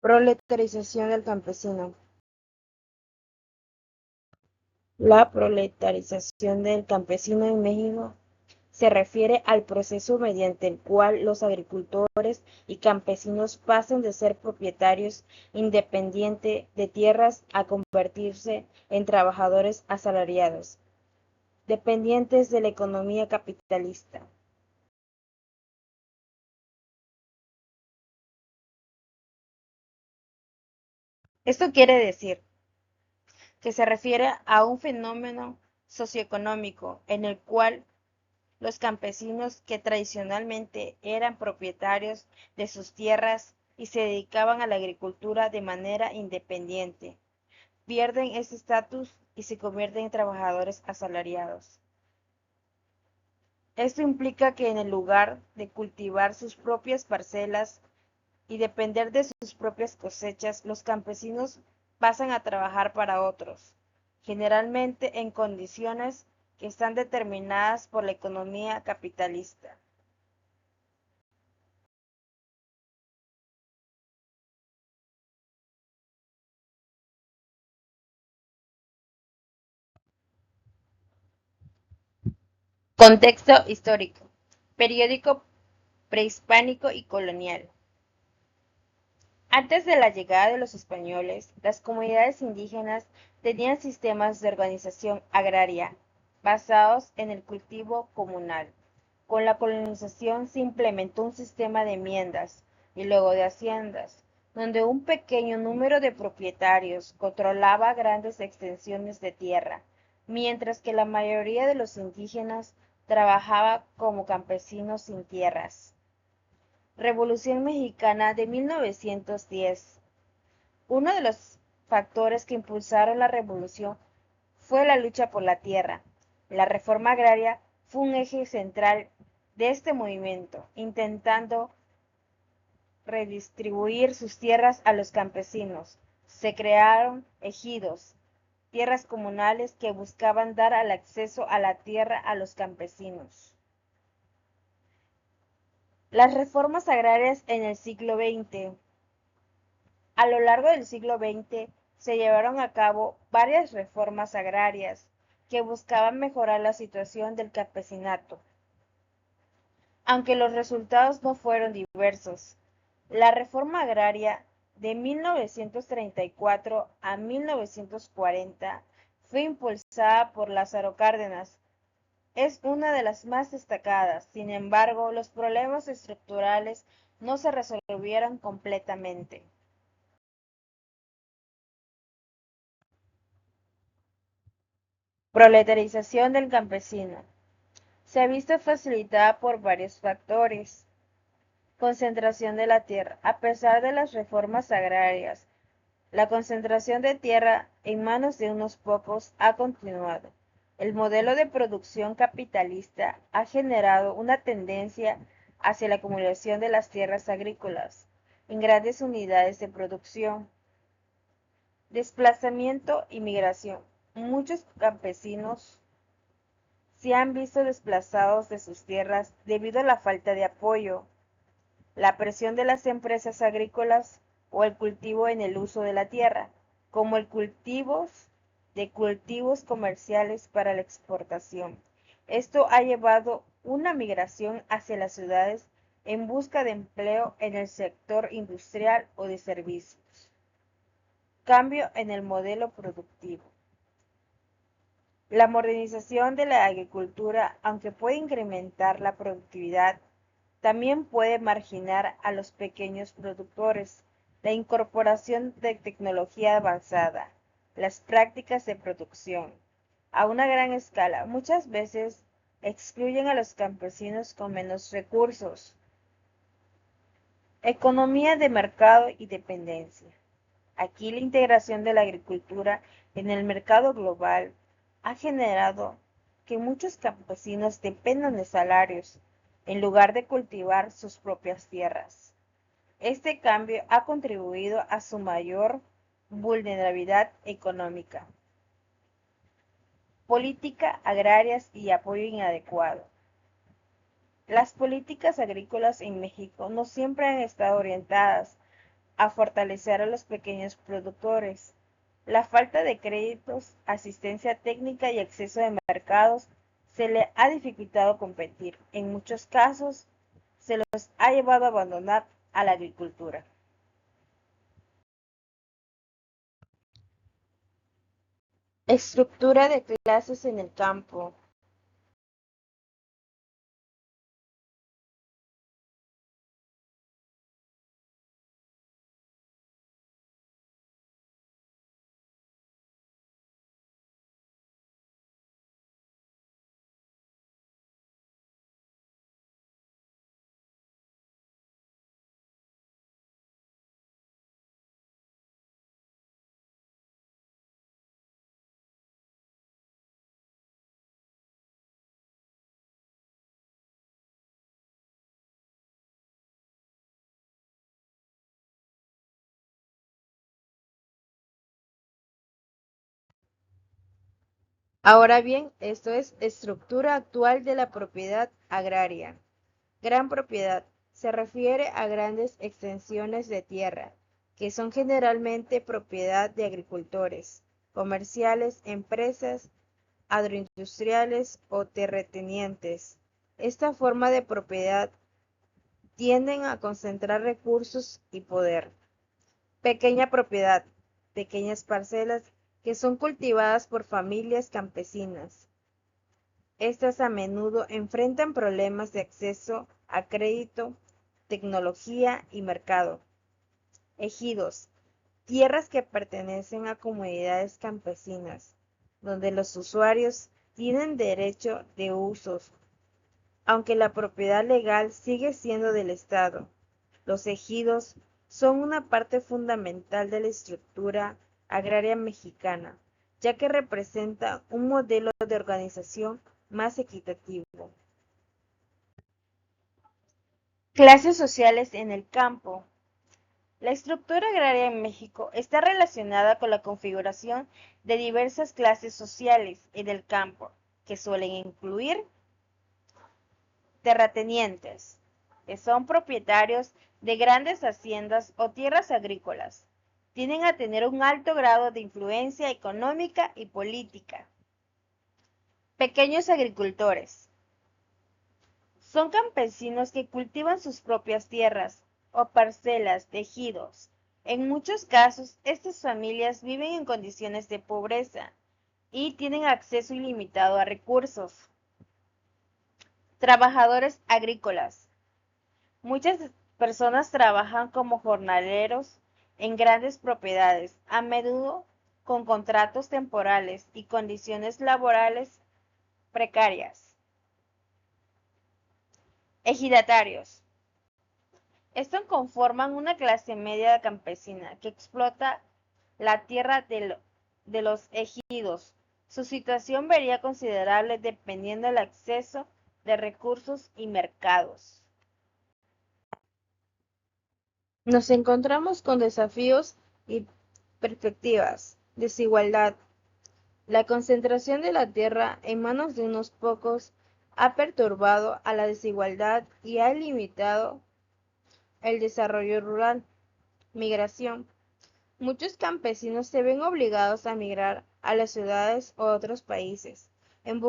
Proletarización del campesino. La proletarización del campesino en México se refiere al proceso mediante el cual los agricultores y campesinos pasan de ser propietarios independientes de tierras a convertirse en trabajadores asalariados, dependientes de la economía capitalista. Esto quiere decir que se refiere a un fenómeno socioeconómico en el cual los campesinos que tradicionalmente eran propietarios de sus tierras y se dedicaban a la agricultura de manera independiente, pierden ese estatus y se convierten en trabajadores asalariados. Esto implica que en lugar de cultivar sus propias parcelas y depender de sus propias cosechas, los campesinos pasan a trabajar para otros, generalmente en condiciones que están determinadas por la economía capitalista. Contexto histórico. Periódico prehispánico y colonial. Antes de la llegada de los españoles, las comunidades indígenas tenían sistemas de organización agraria basados en el cultivo comunal. Con la colonización se implementó un sistema de enmiendas y luego de haciendas, donde un pequeño número de propietarios controlaba grandes extensiones de tierra, mientras que la mayoría de los indígenas trabajaba como campesinos sin tierras. Revolución Mexicana de 1910. Uno de los factores que impulsaron la revolución fue la lucha por la tierra. La reforma agraria fue un eje central de este movimiento, intentando redistribuir sus tierras a los campesinos. Se crearon ejidos, tierras comunales que buscaban dar el acceso a la tierra a los campesinos. Las reformas agrarias en el siglo XX. A lo largo del siglo XX se llevaron a cabo varias reformas agrarias que buscaban mejorar la situación del campesinato, aunque los resultados no fueron diversos. La reforma agraria de 1934 a 1940 fue impulsada por Lázaro Cárdenas. Es una de las más destacadas. Sin embargo, los problemas estructurales no se resolvieron completamente. Proletarización del campesino. Se ha visto facilitada por varios factores. Concentración de la tierra. A pesar de las reformas agrarias, la concentración de tierra en manos de unos pocos ha continuado. El modelo de producción capitalista ha generado una tendencia hacia la acumulación de las tierras agrícolas en grandes unidades de producción. Desplazamiento y migración. Muchos campesinos se han visto desplazados de sus tierras debido a la falta de apoyo, la presión de las empresas agrícolas o el cultivo en el uso de la tierra, como el de cultivos comerciales para la exportación. Esto ha llevado una migración hacia las ciudades en busca de empleo en el sector industrial o de servicios. Cambio en el modelo productivo. La modernización de la agricultura, aunque puede incrementar la productividad, también puede marginar a los pequeños productores. La incorporación de tecnología avanzada, las prácticas de producción a una gran escala, muchas veces excluyen a los campesinos con menos recursos. Economía de mercado y dependencia. Aquí la integración de la agricultura en el mercado global ha generado que muchos campesinos dependan de salarios en lugar de cultivar sus propias tierras. Este cambio ha contribuido a su mayor vulnerabilidad económica. Política agrarias y apoyo inadecuado. Las políticas agrícolas en México no siempre han estado orientadas a fortalecer a los pequeños productores. La falta de créditos, asistencia técnica y acceso a mercados se le ha dificultado competir. En muchos casos, se los ha llevado a abandonar a la agricultura. Estructura de clases en el campo. Ahora bien, esto es estructura actual de la propiedad agraria. Gran propiedad. Se refiere a grandes extensiones de tierra, que son generalmente propiedad de agricultores, comerciales, empresas, agroindustriales o terratenientes. Esta forma de propiedad tienden a concentrar recursos y poder. Pequeña propiedad. Pequeñas parcelas que son cultivadas por familias campesinas. Estas a menudo enfrentan problemas de acceso a crédito, tecnología y mercado. Ejidos, tierras que pertenecen a comunidades campesinas, donde los usuarios tienen derecho de usos, aunque la propiedad legal sigue siendo del Estado. Los ejidos son una parte fundamental de la estructura agraria mexicana, ya que representa un modelo de organización más equitativo. Clases sociales en el campo. La estructura agraria en México está relacionada con la configuración de diversas clases sociales en el campo, que suelen incluir terratenientes, que son propietarios de grandes haciendas o tierras agrícolas. Tienden a tener un alto grado de influencia económica y política. Pequeños agricultores. Son campesinos que cultivan sus propias tierras o parcelas de ejidos. En muchos casos, estas familias viven en condiciones de pobreza y tienen acceso ilimitado a recursos. Trabajadores agrícolas. Muchas personas trabajan como jornaleros en grandes propiedades, a menudo con contratos temporales y condiciones laborales precarias. Ejidatarios. Estos conforman una clase media campesina que explota la tierra de los ejidos. Su situación varía considerable dependiendo del acceso de recursos y mercados. Nos encontramos con desafíos y perspectivas. Desigualdad. La concentración de la tierra en manos de unos pocos ha perturbado a la desigualdad y ha limitado el desarrollo rural. Migración. Muchos campesinos se ven obligados a migrar a las ciudades o a otros países en,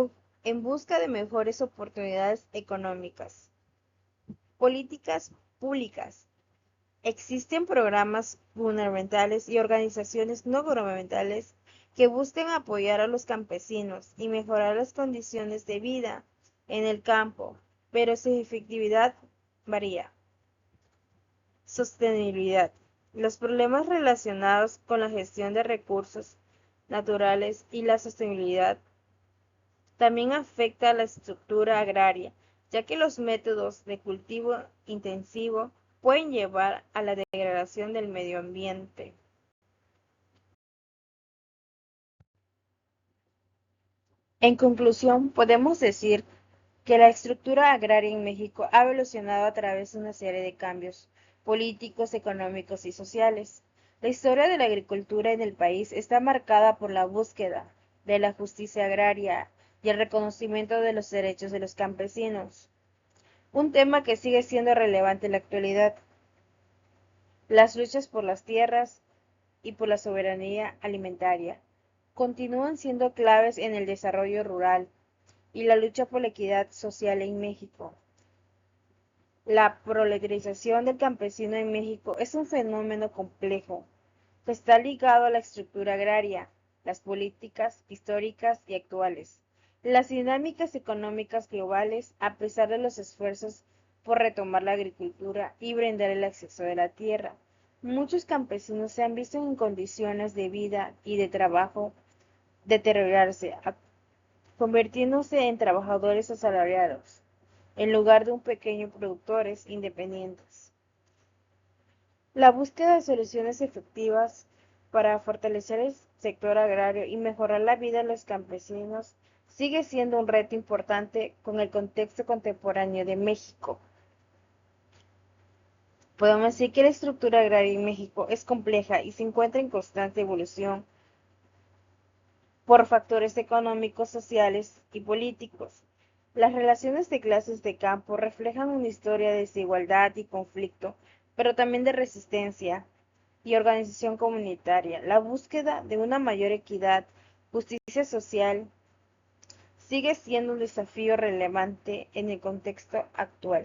en busca de mejores oportunidades económicas. Políticas públicas. Existen programas gubernamentales y organizaciones no gubernamentales que buscan apoyar a los campesinos y mejorar las condiciones de vida en el campo, pero su efectividad varía. Sostenibilidad. Los problemas relacionados con la gestión de recursos naturales y la sostenibilidad también afecta a la estructura agraria, ya que los métodos de cultivo intensivo pueden llevar a la degradación del medio ambiente. En conclusión, podemos decir que la estructura agraria en México ha evolucionado a través de una serie de cambios políticos, económicos y sociales. La historia de la agricultura en el país está marcada por la búsqueda de la justicia agraria y el reconocimiento de los derechos de los campesinos, un tema que sigue siendo relevante en la actualidad. Las luchas por las tierras y por la soberanía alimentaria continúan siendo claves en el desarrollo rural y la lucha por la equidad social en México. La proletarización del campesino en México es un fenómeno complejo que está ligado a la estructura agraria, las políticas históricas y actuales, las dinámicas económicas globales, a pesar de los esfuerzos por retomar la agricultura y brindar el acceso de la tierra. Muchos campesinos se han visto en condiciones de vida y de trabajo deteriorarse, convirtiéndose en trabajadores asalariados, en lugar de un pequeño productores independientes. La búsqueda de soluciones efectivas para fortalecer el sector agrario y mejorar la vida de los campesinos sigue siendo un reto importante con el contexto contemporáneo de México. Podemos decir que la estructura agraria en México es compleja y se encuentra en constante evolución por factores económicos, sociales y políticos. Las relaciones de clases de campo reflejan una historia de desigualdad y conflicto, pero también de resistencia y organización comunitaria. La búsqueda de una mayor equidad, justicia social, sigue siendo un desafío relevante en el contexto actual.